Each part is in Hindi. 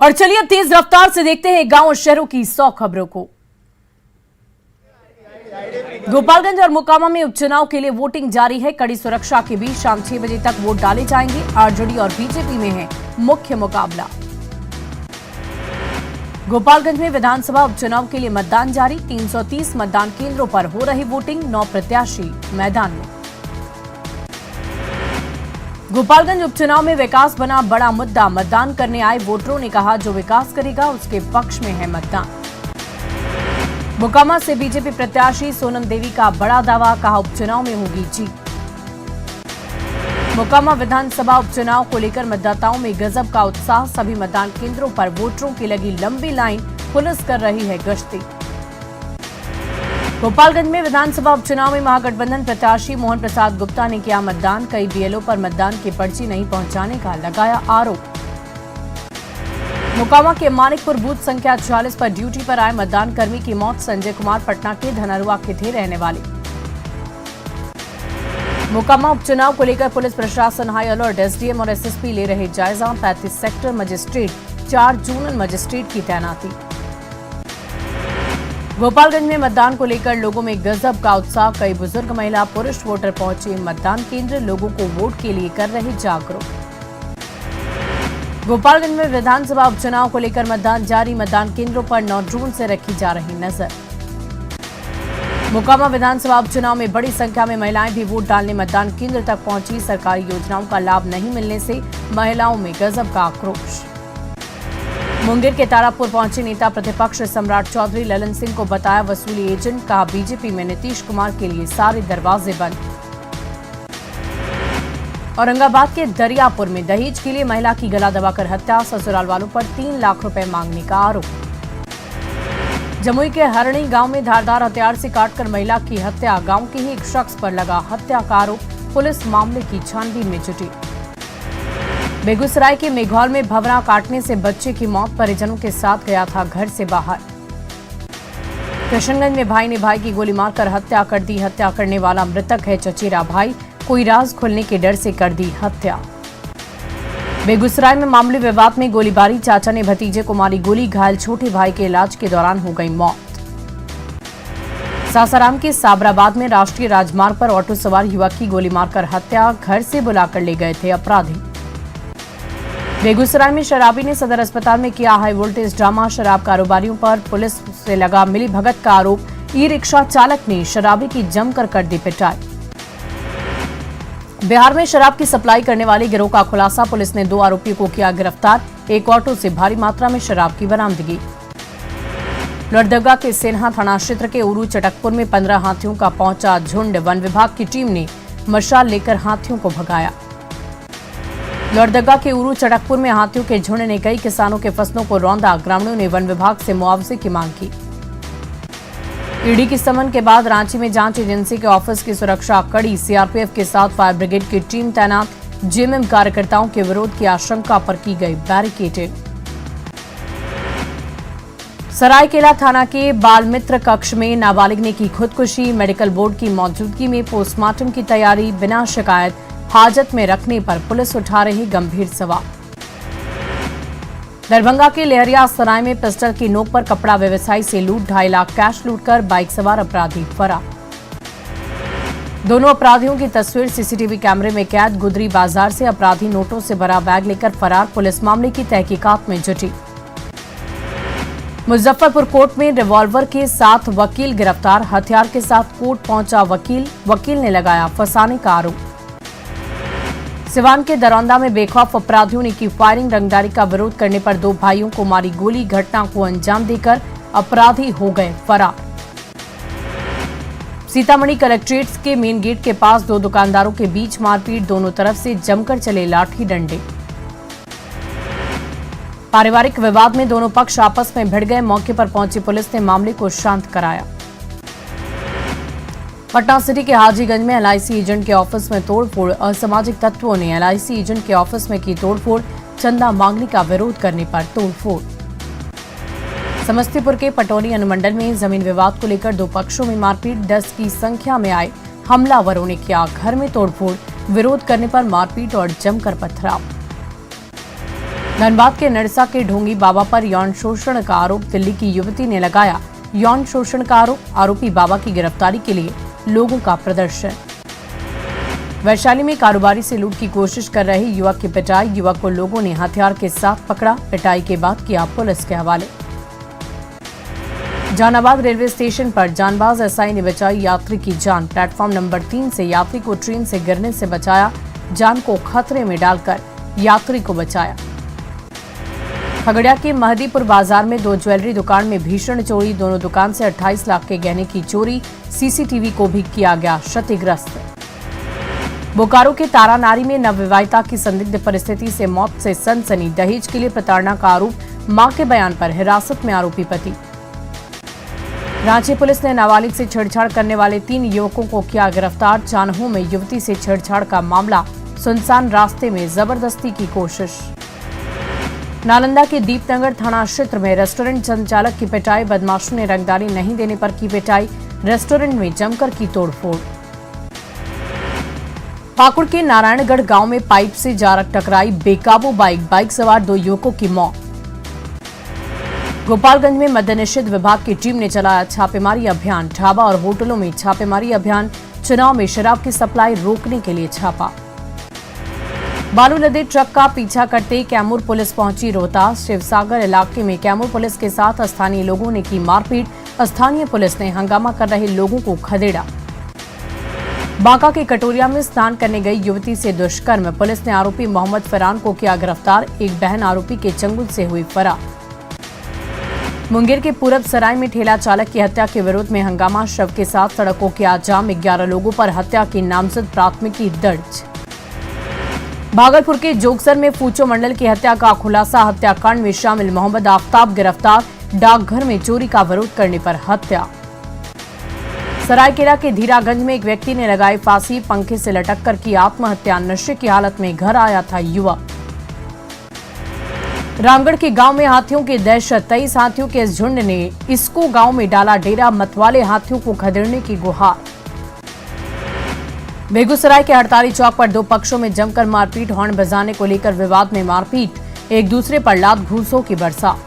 और चलिए अब तेज रफ्तार से देखते हैं गांव और शहरों की 100 खबरों को। गोपालगंज और मोकामा में उपचुनाव के लिए वोटिंग जारी है। कड़ी सुरक्षा के बीच शाम 6 बजे तक वोट डाले जाएंगे। आरजेडी और बीजेपी में है मुख्य मुकाबला। गोपालगंज में विधानसभा उपचुनाव के लिए मतदान जारी। 330 मतदान केंद्रों पर हो रही वोटिंग। 9 प्रत्याशी मैदान में। गोपालगंज उपचुनाव में विकास बना बड़ा मुद्दा। मतदान करने आए वोटरों ने कहा जो विकास करेगा उसके पक्ष में है मतदान। मोकामा से बीजेपी प्रत्याशी सोनम देवी का बड़ा दावा। कहा उपचुनाव में होगी जीत। मोकामा विधानसभा उपचुनाव को लेकर मतदाताओं में गजब का उत्साह। सभी मतदान केंद्रों पर वोटरों की लगी लंबी लाइन। पुलिस कर रही है गश्ती। गोपालगंज में विधानसभा उपचुनाव में महागठबंधन प्रत्याशी मोहन प्रसाद गुप्ता ने किया मतदान। कई बीएलओ पर मतदान की पर्ची नहीं पहुंचाने का लगाया आरोप। मोकामा के मानिकपुर बूथ संख्या 40 पर ड्यूटी पर आए मतदान कर्मी की मौत। संजय कुमार पटना के धनरुआ के थे रहने वाले। मोकामा उपचुनाव को लेकर पुलिस प्रशासन हाई अलर्ट। एसडीएम और एसएसपी ले रहे जायजा। 35 सेक्टर मजिस्ट्रेट, 4 जोनल मजिस्ट्रेट की तैनाती। गोपालगंज में मतदान को लेकर लोगों में गजब का उत्साह। कई बुजुर्ग, महिला, पुरुष वोटर पहुंचे मतदान केंद्र। लोगों को वोट के लिए कर रहे जागरूक। गोपालगंज में विधानसभा उपचुनाव को लेकर मतदान जारी। मतदान केंद्रों पर 9 ड्रोन से रखी जा रही नजर। मोकामा विधानसभा उपचुनाव में बड़ी संख्या में महिलाएं भी वोट डालने मतदान केंद्र तक पहुंची। सरकारी योजनाओं का लाभ नहीं मिलने से महिलाओं में गजब का आक्रोश। मुंगेर के तारापुर पहुंचे नेता प्रतिपक्ष सम्राट चौधरी। ललन सिंह को बताया वसूली एजेंट। कहा बीजेपी में नीतीश कुमार के लिए सारे दरवाजे बंद। औरंगाबाद के दरियापुर में दहेज के लिए महिला की गला दबाकर हत्या। ससुराल वालों पर 3 लाख रुपए मांगने का आरोप। जमुई के हरणी गांव में धारदार हथियार से काटकर महिला की हत्या। गांव के ही एक शख्स पर लगा हत्या का आरोप। पुलिस मामले की छानबीन में जुटी। बेगूसराय के मेघौल में भंवरा काटने से बच्चे की मौत। परिजनों के साथ गया था घर से बाहर। किशनगंज में भाई ने भाई की गोली मारकर हत्या कर दी। हत्या करने वाला मृतक है चचेरा भाई। कोई राज खुलने के डर से कर दी हत्या। बेगूसराय में मामूली विवाद में गोलीबारी। चाचा ने भतीजे को मारी गोली। घायल छोटे भाई के इलाज के दौरान हो गई मौत। सासाराम के साबराबाद में राष्ट्रीय राजमार्ग पर ऑटो सवार युवक की गोली मारकर हत्या। घर से बुलाकर ले गए थे अपराधी। बेगूसराय में शराबी ने सदर अस्पताल में किया हाई वोल्टेज ड्रामा। शराब कारोबारियों पर पुलिस से लगा मिली भगत का आरोप। ई रिक्शा चालक ने शराबी की जमकर कर दी पिटाई। बिहार में शराब की सप्लाई करने वाले गिरोह का खुलासा। पुलिस ने 2 आरोपियों को किया गिरफ्तार। एक ऑटो से भारी मात्रा में शराब की बरामदगी। लोहरदगा के सेन्हा थाना क्षेत्र के उरू चटकपुर में 15 हाथियों का पहुंचा झुंड। वन विभाग की टीम ने मशाल लेकर हाथियों को भगाया। लोहरदगा के उरू चटकपुर में हाथियों के झुंड ने कई किसानों के फसलों को रौंदा। ग्रामीणों ने वन विभाग से मुआवजे की मांग की। ईडी की समन के बाद रांची में जांच एजेंसी के ऑफिस की सुरक्षा कड़ी। सीआरपीएफ के साथ फायर ब्रिगेड की टीम तैनात। जेएमएम कार्यकर्ताओं के विरोध की आशंका पर की गई बैरिकेडिंग। सरायकेला थाना के बाल मित्र कक्ष में नाबालिग ने की खुदकुशी। मेडिकल बोर्ड की मौजूदगी में पोस्टमार्टम की तैयारी। बिना शिकायत हाजत में रखने पर पुलिस उठा रही गंभीर सवाल। दरभंगा के लेहरिया सराय में पिस्टल की नोक पर कपड़ा व्यवसायी से लूट। 2.5 लाख कैश लूटकर बाइक सवार अपराधी फरार। दोनों अपराधियों की तस्वीर सीसीटीवी कैमरे में कैद। गुदरी बाजार से अपराधी नोटों से भरा बैग लेकर फरार। पुलिस मामले की तहकीकात में जुटी। मुजफ्फरपुर कोर्ट में रिवॉल्वर के साथ वकील गिरफ्तार। हथियार के साथ कोर्ट पहुंचा वकील ने लगाया फंसाने का आरोप। सिवान के दरौंदा में बेखौफ अपराधियों ने की फायरिंग। रंगदारी का विरोध करने पर 2 भाइयों को मारी गोली। घटना को अंजाम देकर अपराधी हो गए फरार। सीतामढ़ी कलेक्ट्रेट के मेन गेट के पास 2 दुकानदारों के बीच मारपीट। दोनों तरफ से जमकर चले लाठी डंडे। पारिवारिक विवाद में दोनों पक्ष आपस में भिड़ गए। मौके पर पहुंची पुलिस ने मामले को शांत कराया। पटना सिटी के हाजीगंज में एलआईसी एजेंट के ऑफिस में तोड़फोड़। असामाजिक तत्वों ने एलआईसी एजेंट के ऑफिस में की तोड़फोड़। चंदा मांगने का विरोध करने पर तोड़फोड़। समस्तीपुर के पटौनी अनुमंडल में जमीन विवाद को लेकर 2 पक्षों में मारपीट। 10 की संख्या में आए हमलावरों ने किया घर में तोड़फोड़। विरोध करने पर मारपीट और जमकर पथराव। धनबाद के नरसा के ढोंगी बाबा पर यौन शोषण का आरोप, दिल्ली की युवती ने लगाया यौन शोषण का आरोप, आरोपी बाबा की गिरफ्तारी के लिए लोगों का प्रदर्शन। वैशाली में कारोबारी से लूट की कोशिश कर रहे युवक की पिटाई, युवक को लोगों ने हथियार के साथ पकड़ा, पिटाई के बाद किया पुलिस के हवाले। जहानाबाद रेलवे स्टेशन पर जानबाज एसआई ने बचाई यात्री की जान, प्लेटफॉर्म नंबर 3 से यात्री को ट्रेन से गिरने से बचाया, जान को खतरे में डालकर यात्री को बचाया। खगड़िया के महदीपुर बाजार में 2 ज्वेलरी दुकान में भीषण चोरी, दोनों दुकान से 28 लाख के गहने की चोरी, सीसीटीवी को भी किया गया क्षतिग्रस्त। बोकारो के तारानारी में नवविवाहिता की संदिग्ध परिस्थिति से मौत से सनसनी, दहेज के लिए प्रताड़ना का आरोप, मां के बयान पर हिरासत में आरोपी पति। रांची पुलिस ने नाबालिग से छेड़छाड़ करने वाले 3 युवकों को किया गिरफ्तार, चान्हो में युवती से छेड़छाड़ का मामला, सुनसान रास्ते में जबरदस्ती की कोशिश। नालंदा के दीपनगर थाना क्षेत्र में रेस्टोरेंट संचालक की पिटाई, बदमाशों ने रंगदारी नहीं देने पर की पिटाई, रेस्टोरेंट में जमकर की तोड़फोड़। पाकुड़ के नारायणगढ़ गांव में पाइप से जा टकराई बेकाबू बाइक सवार 2 युवकों की मौत। गोपालगंज में मद्यनिषेध विभाग की टीम ने चलाया छापेमारी अभियान, ढाबा और होटलों में छापेमारी अभियान, चुनाव में शराब की सप्लाई रोकने के लिए छापा। बालू लदे ट्रक का पीछा करते कैमूर पुलिस पहुंची रोहतास, शिवसागर इलाके में कैमूर पुलिस के साथ स्थानीय लोगों ने की मारपीट, स्थानीय पुलिस ने हंगामा कर रहे लोगों को खदेड़ा। बांका के कटोरिया में स्नान करने गई युवती से दुष्कर्म, पुलिस ने आरोपी मोहम्मद फरहान को किया गिरफ्तार, एक बहन आरोपी के चंगुल से हुई फरार। मुंगेर के पूरब सराय में ठेला चालक की हत्या के विरोध में हंगामा, शव के साथ सड़कों किया जाम, 11 लोगों पर हत्या की नामजद प्राथमिकी दर्ज। भागलपुर के जोगसर में फूचो मंडल की हत्या का खुलासा, हत्याकांड में शामिल मोहम्मद आफ्ताब गिरफ्तार, डाकघर में चोरी का विरोध करने पर हत्या। सरायकेला के धीरागंज में एक व्यक्ति ने लगाई फांसी, पंखे से लटककर की आत्महत्या, नशे की हालत में घर आया था युवक। रामगढ़ के गांव में हाथियों की दहशत, 23 हाथियों के इस झुंड ने इसको गांव में डाला डेरा, मतवाले हाथियों को खदेड़ने की गुहार। बेगूसराय के हड़ताली चौक पर 2 पक्षों में जमकर मारपीट, हॉर्न बजाने को लेकर विवाद में मारपीट, एक दूसरे पर लात घूंसों की बरसात।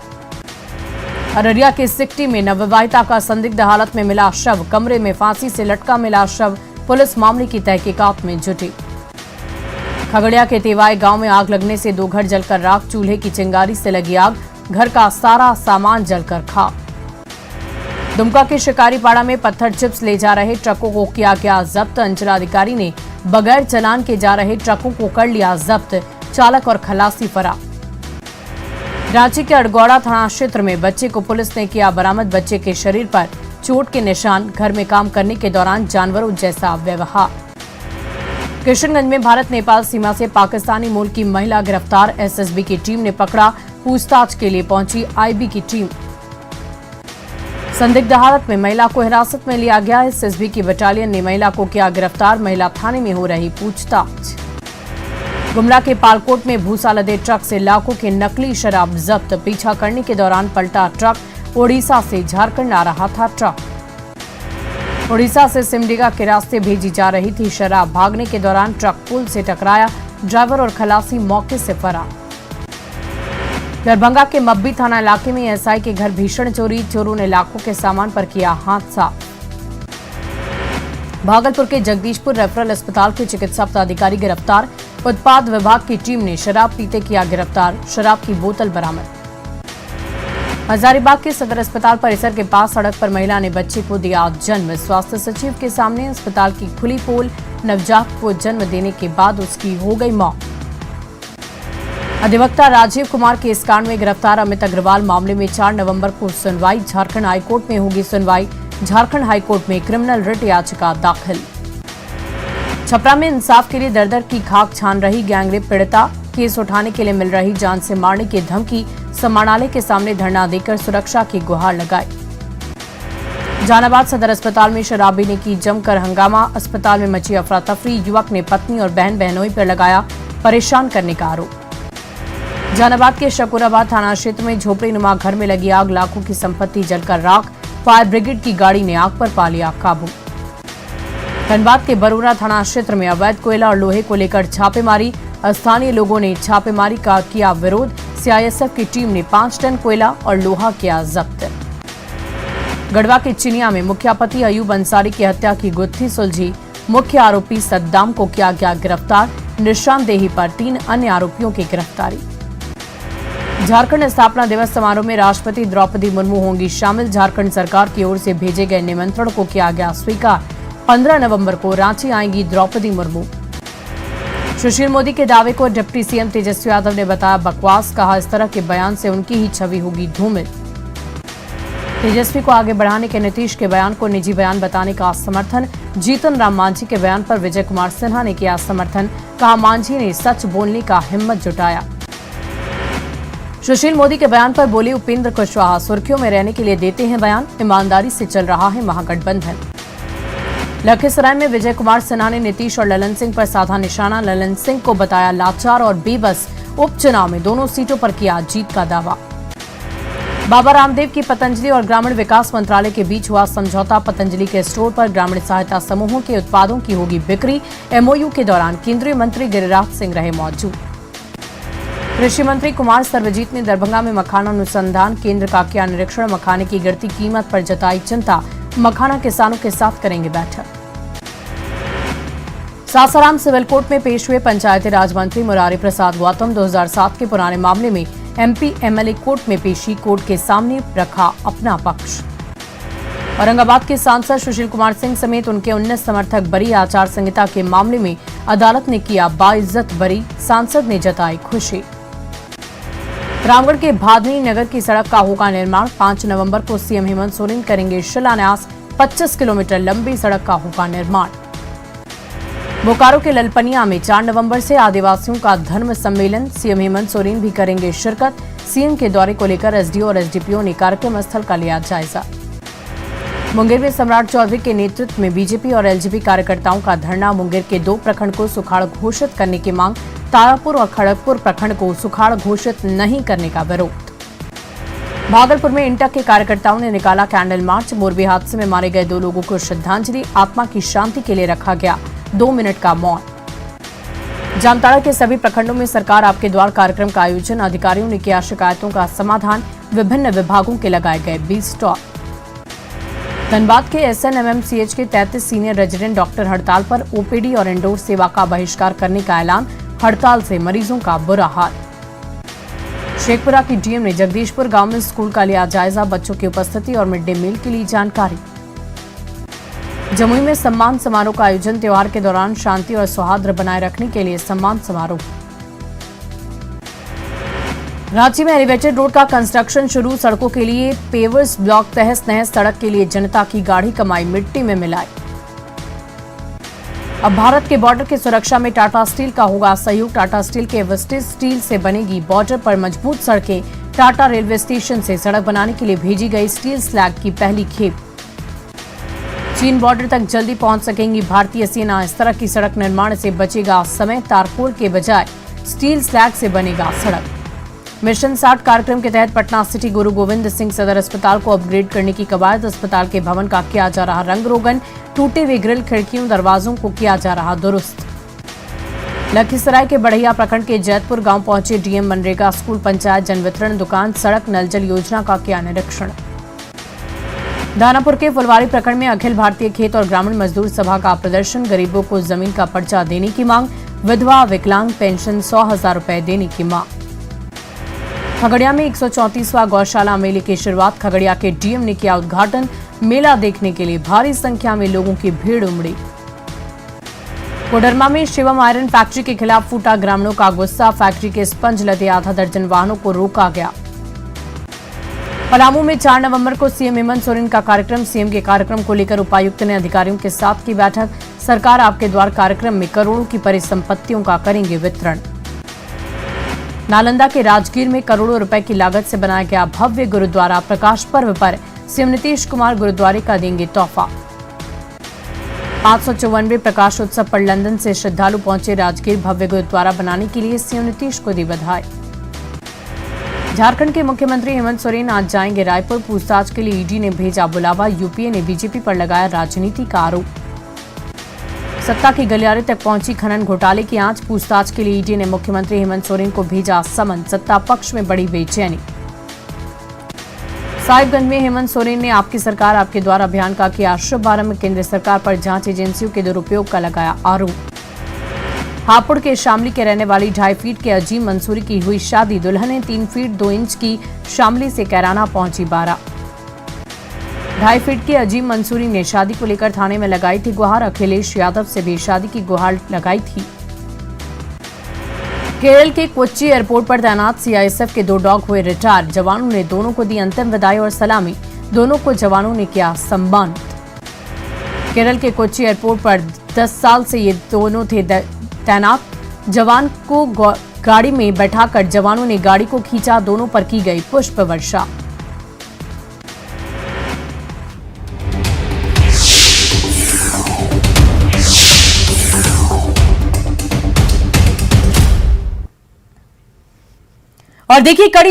अररिया के सिकटी में नवविवाहिता का संदिग्ध हालत में मिला शव, कमरे में फांसी से लटका मिला शव, पुलिस मामले की तहकीकात में जुटी। खगड़िया के तेवाई गांव में आग लगने से 2 घर जलकर राख, चूल्हे की चिंगारी से लगी आग, घर का सारा सामान जलकर खाक। दुमका के शिकारीपाड़ा में पत्थर चिप्स ले जा रहे ट्रकों को किया गया जब्त, अंचलाधिकारी ने बगैर चालान के जा रहे ट्रकों को कर लिया जब्त, चालक और खलासी फरार। रांची के अड़गौड़ा थाना क्षेत्र में बच्चे को पुलिस ने किया बरामद, बच्चे के शरीर पर चोट के निशान, घर में काम करने के दौरान जानवरों जैसा व्यवहार। किशनगंज में भारत नेपाल सीमा से पाकिस्तानी मूल की महिला गिरफ्तार, एसएसबी की टीम ने पकड़ा, पूछताछ के लिए पहुंची आईबी की टीम। संदिग्ध हालत में महिला को हिरासत में लिया गया, एसएसबी की बटालियन ने महिला को किया गिरफ्तार, महिला थाने में हो रही पूछताछ। गुमला के पालकोट में भूसा लदे ट्रक से लाखों की नकली शराब जब्त, पीछा करने के दौरान पलटा ट्रक, ओडिशा से झारखंड आ रहा था ट्रक। ओडिशा से सिमडेगा के रास्ते भेजी जा रही थी शराब, भागने के दौरान ट्रक पुल से टकराया, ड्राइवर और खलासी मौके से फरार। दरभंगा के मब्बी थाना इलाके में एसआई के घर भीषण चोरी, चोरों ने लाखों के सामान पर किया हाथ साफ। भागलपुर के जगदीशपुर रेफरल अस्पताल के चिकित्सा पदाधिकारी गिरफ्तार, उत्पाद विभाग की टीम ने शराब पीते किया गिरफ्तार, शराब की बोतल बरामद। हजारीबाग के सदर अस्पताल परिसर के पास सड़क पर महिला ने बच्चे को दिया जन्म, स्वास्थ्य सचिव के सामने अस्पताल की खुली पोल, नवजात को जन्म देने के बाद उसकी हो गई मौत। अधिवक्ता राजीव कुमार के इस कांड में गिरफ्तार अमित अग्रवाल मामले में 4 नवंबर को सुनवाई, झारखंड हाईकोर्ट में होगी सुनवाई, झारखंड हाईकोर्ट में क्रिमिनल रिट याचिका दाखिल। छपरा में इंसाफ के लिए दर-दर की खाक छान रही गैंगरेप पीड़िता, केस उठाने के लिए मिल रही जान से मारने की धमकी, समाहरणालय के सामने धरना देकर सुरक्षा की गुहार लगाई। जहानाबाद सदर अस्पताल में शराबी ने की जमकर हंगामा, अस्पताल में मची अफरा तफरी, युवक ने पत्नी और बहन बहनोई पर लगाया परेशान करने का आरोप। जहानाबाद के शकूराबाद थाना क्षेत्र में झोपड़ी नुमा घर में लगी आग, लाखों की संपत्ति जलकर राख, फायर ब्रिगेड की गाड़ी ने आग पर पा लिया काबू। धनबाद के बरोरा थाना क्षेत्र में अवैध कोयला और लोहे को लेकर छापेमारी, स्थानीय लोगों ने छापेमारी का किया विरोध, सीआईएसएफ की टीम ने 5 टन कोयला और लोहा किया जब्त। गढ़वा के चिनिया में मुखियापति अयूब अंसारी की हत्या की गुत्थी सुलझी। मुख्य आरोपी सद्दाम को किया गया गिरफ्तार। निशानदेही पर 3 अन्य आरोपियों की गिरफ्तारी। झारखंड स्थापना दिवस समारोह में राष्ट्रपति द्रौपदी मुर्मू होंगी शामिल। झारखंड सरकार की ओर से भेजे गए निमंत्रण को किया गया स्वीकार। 15 नवंबर को रांची आएंगी द्रौपदी मुर्मू। सुशील मोदी के दावे को डिप्टी सीएम तेजस्वी यादव ने बताया बकवास। कहा, इस तरह के बयान से उनकी ही छवि होगी धूमिल। तेजस्वी को आगे बढ़ाने के नीतीश के बयान को निजी बयान बताने का समर्थन। जीतन राम मांझी के बयान पर विजय कुमार सिन्हा ने किया समर्थन। कहा, मांझी ने सच बोलने का हिम्मत जुटाया। सुशील मोदी के बयान पर बोले उपेंद्र कुशवाहा, सुर्खियों में रहने के लिए देते हैं बयान। ईमानदारी से चल रहा है महागठबंधन। लखीसराय में विजय कुमार सिन्हा ने नीतीश और ललन सिंह पर साधा निशाना। ललन सिंह को बताया लाचार और बेबस। उपचुनाव में दोनों सीटों पर किया जीत का दावा। बाबा रामदेव की पतंजलि और ग्रामीण विकास मंत्रालय के बीच हुआ समझौता। पतंजलि के स्टोर पर ग्रामीण सहायता समूहों के उत्पादों की होगी बिक्री। एमओयू के दौरान केंद्रीय मंत्री गिरिराज सिंह रहे मौजूद। कृषि मंत्री कुमार सर्वजीत ने दरभंगा में मखाना अनुसंधान केंद्र का किया निरीक्षण। मखाने की गिरती कीमत पर जताई चिंता। मखाना किसानों के साथ करेंगे बैठक। सासाराम सिविल कोर्ट में पेश हुए पंचायती राज मंत्री मुरारी प्रसाद गौतम। 2007 के पुराने मामले में एमपी एमएलए कोर्ट में पेशी। कोर्ट के सामने रखा अपना पक्ष। औरंगाबाद के सांसद सुशील कुमार सिंह समेत उनके 19 समर्थक बरी। आचार संहिता के मामले में अदालत ने किया बाइज्जत बरी। सांसद ने जताई खुशी। रामगढ़ के भादनी नगर की सड़क का होगा निर्माण। 5 नवंबर को सीएम हेमंत सोरेन करेंगे शिलान्यास। 25 किलोमीटर लंबी सड़क का होगा निर्माण। बोकारो के ललपनिया में 4 नवंबर से आदिवासियों का धर्म सम्मेलन। सीएम हेमंत सोरेन भी करेंगे शिरकत। सीएम के दौरे को लेकर एसडीओ और एसडीपीओ ने कार्यक्रम स्थल का लिया जायजा। मुंगेर में सम्राट चौधरी के नेतृत्व में बीजेपी और एलजेपी कार्यकर्ताओं का धरना। मुंगेर के 2 प्रखंड को सुखाड़ घोषित करने की मांग। तारापुर और खड़गपुर प्रखंड को सुखाड़ घोषित नहीं करने का विरोध। भागलपुर में इंटक के कार्यकर्ताओं ने निकाला कैंडल मार्च। मोरबी हादसे में मारे गए 2 लोगों को श्रद्धांजलि। आत्मा की शांति के लिए रखा गया 2 मिनट का मौन। जामताड़ा के सभी प्रखंडों में सरकार आपके द्वार कार्यक्रम का आयोजन। अधिकारियों ने किया शिकायतों का समाधान। विभिन्न विभागों के लगाए गए 20 स्टॉल। धनबाद के एसएनएमएमसीएच के 33 सीनियर रेजिडेंट डॉक्टर हड़ताल पर। ओपीडी और इंडोर सेवा का बहिष्कार करने का ऐलान। हड़ताल से मरीजों का बुरा हाल। शेखपुरा की डीएम ने जगदीशपुर गांव में स्कूल का लिया जायजा। बच्चों की उपस्थिति और मिड डे मील के लिए जानकारी। जमुई में सम्मान समारोह का आयोजन। त्योहार के दौरान शांति और सौहार्द बनाए रखने के लिए सम्मान समारोह। रांची में एलिवेटेड रोड का कंस्ट्रक्शन शुरू। सड़कों के लिए पेवर्स ब्लॉक तहस नहस। सड़क के लिए जनता की गाढ़ी कमाई मिट्टी में मिलाई। अब भारत के बॉर्डर की सुरक्षा में टाटा स्टील का होगा सहयोग। टाटा स्टील के वेस्टेज स्टील से बनेगी बॉर्डर पर मजबूत सड़कें। टाटा रेलवे स्टेशन से सड़क बनाने के लिए भेजी गई स्टील स्लैग की पहली खेप। चीन बॉर्डर तक जल्दी पहुंच सकेंगी भारतीय सेना। इस तरह की सड़क निर्माण से बचेगा समय। तारकोल के बजाय स्टील स्लैग से बनेगा सड़क। मिशन 60 कार्यक्रम के तहत पटना सिटी गुरु गोविंद सिंह सदर अस्पताल को अपग्रेड करने की कवायद। अस्पताल के भवन का किया जा रहा रंग रोगन। टूटे हुए ग्रिल खिड़कियों दरवाजों को किया जा रहा दुरुस्त। लखीसराय के बढ़ैया प्रखंड के जैतपुर गांव पहुंचे डीएम। मनरेगा स्कूल पंचायत जन वितरण दुकान सड़क नल जल योजना का किया निरीक्षण। दानापुर के फुलवारी प्रखंड में अखिल भारतीय खेत और ग्रामीण मजदूर सभा का प्रदर्शन। गरीबों को जमीन का पर्चा देने की मांग। विधवा विकलांग पेंशन 100,000 रुपए देने की मांग। खगड़िया में 134वां गौशाला मेले की शुरुआत। खगड़िया के डीएम ने किया उद्घाटन। मेला देखने के लिए भारी संख्या में लोगों की भीड़ उमड़ी। कोडरमा में शिवम आयरन फैक्ट्री के खिलाफ फूटा ग्रामीणों का गुस्सा। फैक्ट्री के स्पंज लदे आधा दर्जन वाहनों को रोका गया। पलामू में 4 नवंबर को सीएम हेमंत सोरेन का कार्यक्रम। सीएम के कार्यक्रम को लेकर उपायुक्त ने अधिकारियों के साथ की बैठक। सरकार आपके द्वार कार्यक्रम में करोड़ों की परिसंपत्तियों का करेंगे वितरण। नालंदा के राजगीर में करोड़ों रुपए की लागत से बनाया गया भव्य गुरुद्वारा। प्रकाश पर्व पर सीएम नीतीश कुमार गुरुद्वारे का देंगे तोहफा। 554वें प्रकाशोत्सव पर लंदन से श्रद्धालु पहुंचे राजगीर। भव्य गुरुद्वारा बनाने के लिए सीएम नीतीश को दी बधाई। झारखंड के मुख्यमंत्री हेमंत सोरेन आज जाएंगे रायपुर। पूछताछ के लिए ईडी ने भेजा बुलावा। यूपीए ने बीजेपी पर लगाया राजनीति का आरोप। सत्ता की गलियारे तक पहुंची खनन घोटाले की आंच। पूछताछ के लिए ईडी ने मुख्यमंत्री हेमंत सोरेन को भेजा समन। सत्ता पक्ष में बड़ी बेचैनी। साहिबगंज में हेमंत सोरेन ने आपकी सरकार आपके द्वार अभियान का किया शुभारंभ। केंद्र सरकार पर जांच एजेंसियों के दुरुपयोग का लगाया आरोप। हापुड़ के शामली के रहने वाली 2.5 फीट के अजीम मंसूरी की हुई शादी। दुल्हन ने 3 फीट 2 इंच की शामली से कैराना पहुंची 12। 2.5 फीट की अजीम मंसूरी ने शादी को लेकर थाने में लगाई थी गुहार। अखिलेश यादव से भी शादी की गुहार लगाई थी। केरल के कोच्चि एयरपोर्ट पर तैनात सीआईएसएफ के 2 डॉग हुए रिटायर। जवानों ने दोनों को दी अंतिम विदाई और सलामी। दोनों को जवानों ने किया सम्मानित। केरल के कोच्चि एयरपोर्ट पर 10 साल से ये दोनों थे तैनात। जवान को गाड़ी में बैठाकर जवानों ने गाड़ी को खींचा। दोनों पर की गई पुष्प वर्षा। और देखिए कड़ी